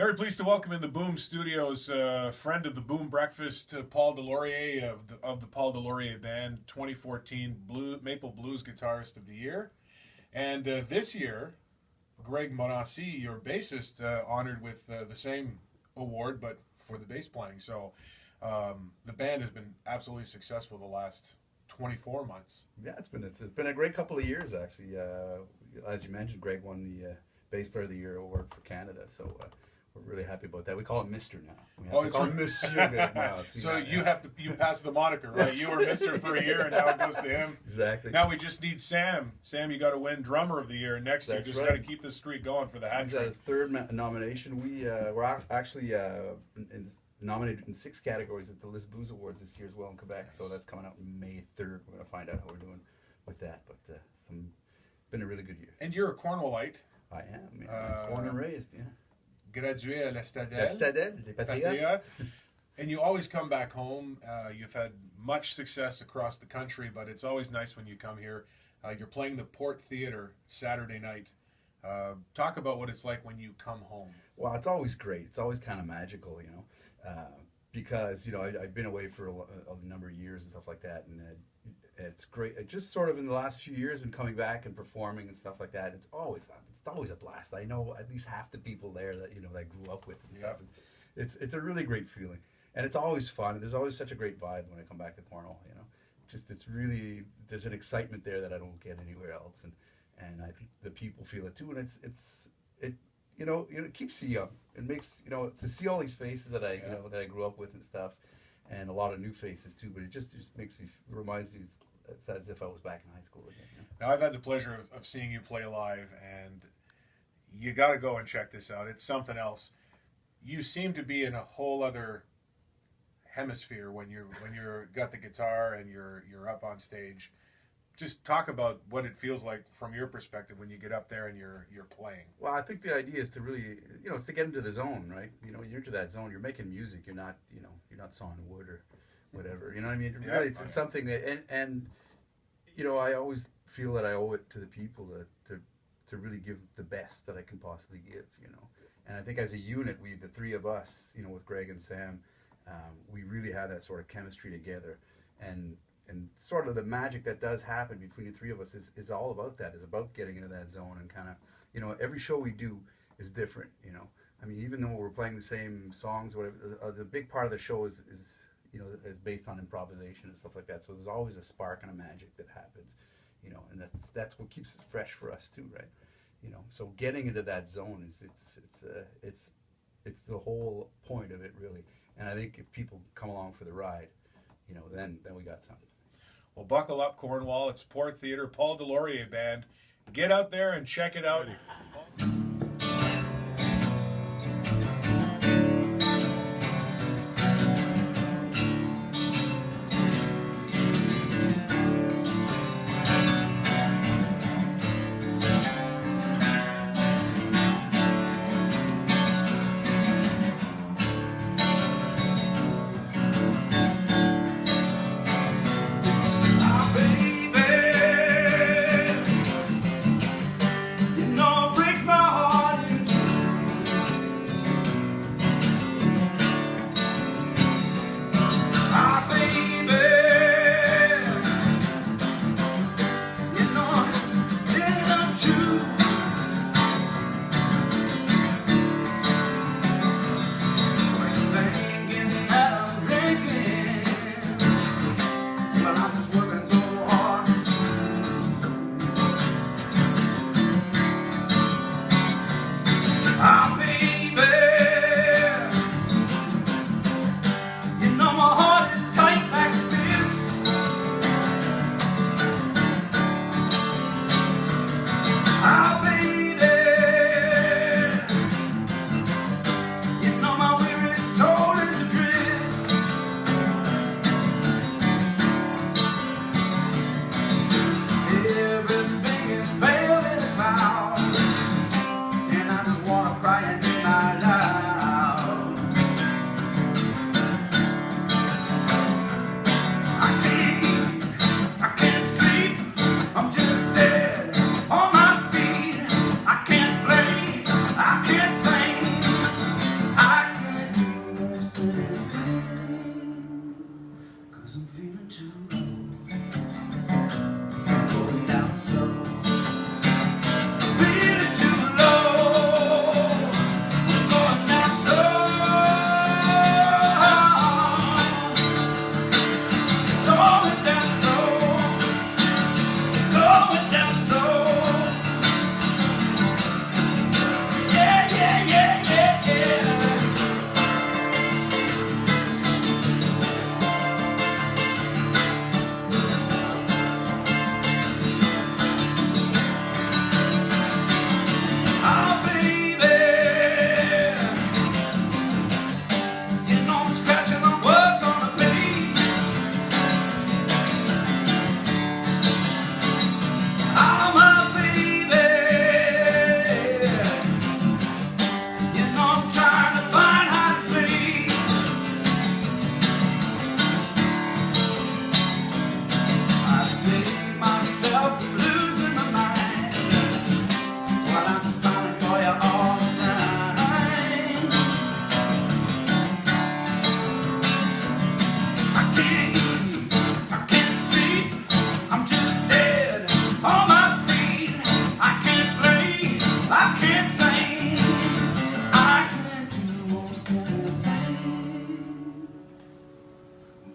Very pleased to welcome in the Boom Studios friend of the Boom Breakfast, Paul Deslauriers of the Paul Deslauriers Band, 2014 Maple Blues Guitarist of the Year. And this year, Greg Monassi, your bassist, honored with the same award, but for the bass playing. So the band has been absolutely successful the last 24 months. Yeah, it's been a great couple of years, actually. As you mentioned, Greg won the Bass Player of the Year award for Canada, so we're really happy about that. We call him Mr. now. We have to call him Monsieur Greg Monassi. So you pass the moniker, right? You were Mr. for a year, and now it goes to him. Exactly. Now we just need Sam. Sam, you got to win Drummer of the Year next year. Just got to keep the streak going for the hat He's trick. at his third nomination. We're actually nominated in 6 categories at the Liz Blues Awards this year as well in Quebec. Yes. So that's coming out May 3rd. We're going to find out how we're doing with that. But been a really good year. And you're a Cornwallite. I am. Yeah. Born and raised, yeah. Gradué à l'Estadelle. L'Estadelle, des Patriotes. And you always come back home. You've had much success across the country, but it's always nice when you come here. You're playing the Port Theatre Saturday night. Talk about what it's like when you come home. Well, it's always great. It's always kind of magical, because, I've been away for a number of years and stuff like that, and it's great. It just sort of in the last few years been coming back and performing and stuff like that. It's always a blast. I know at least half the people there that that I grew up with and stuff. It's a really great feeling, and it's always fun. There's always such a great vibe when I come back to Cornwall. It's really, there's an excitement there that I don't get anywhere else, and I think the people feel it too. And it keeps you young. It makes to see all these faces that I that I grew up with and stuff, and a lot of new faces too. But it just reminds me. It's as if I was back in high school again. Now, I've had the pleasure of seeing you play live, and you got to go and check this out. It's something else. You seem to be in a whole other hemisphere when you're got the guitar and you're up on stage. Just talk about what it feels like from your perspective when you get up there and you're playing. Well, I think the idea is to really, it's to get into the zone, right? You're into that zone. You're making music. You're not sawing wood or whatever. You know what I mean? Yeah, really, it's something that, and I always feel that I owe it to the people to really give the best that I can possibly give. And I think as a unit, the three of us, with Greg and Sam, we really have that sort of chemistry together, and sort of the magic that does happen between the three of us is all about that. Is about getting into that zone and kind of, every show we do is different. I mean, even though we're playing the same songs, whatever, the big part of the show is based on improvisation and stuff like that. So there's always a spark and a magic that happens, and that's what keeps it fresh for us too, right? So getting into that zone it's the whole point of it, really. And I think if people come along for the ride, then we got something. Well, buckle up, Cornwall. It's Port Theatre, Paul Deslauriers Band. Get out there and check it out. Breaks my heart.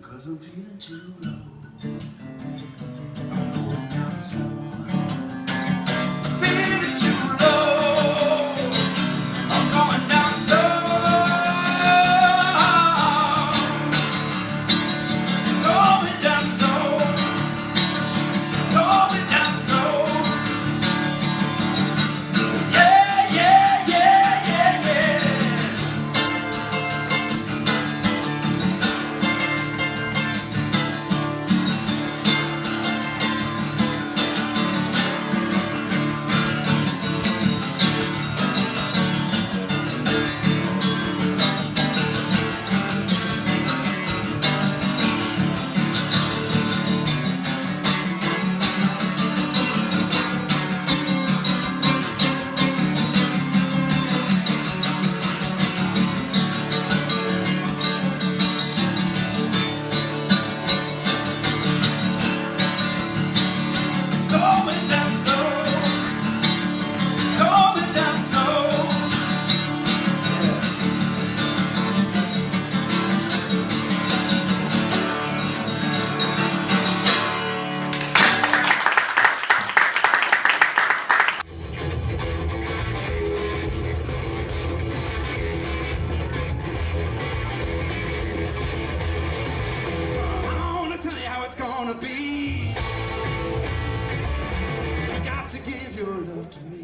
'cause I'm feeling too low. I'm going down slow. Feeling too low. I'm going down slow. Going down slow. Going down slow. Yeah, yeah, yeah, yeah, yeah. Going down slow, going down slow. I wanna tell you how it's gonna be. You got to give your love to me.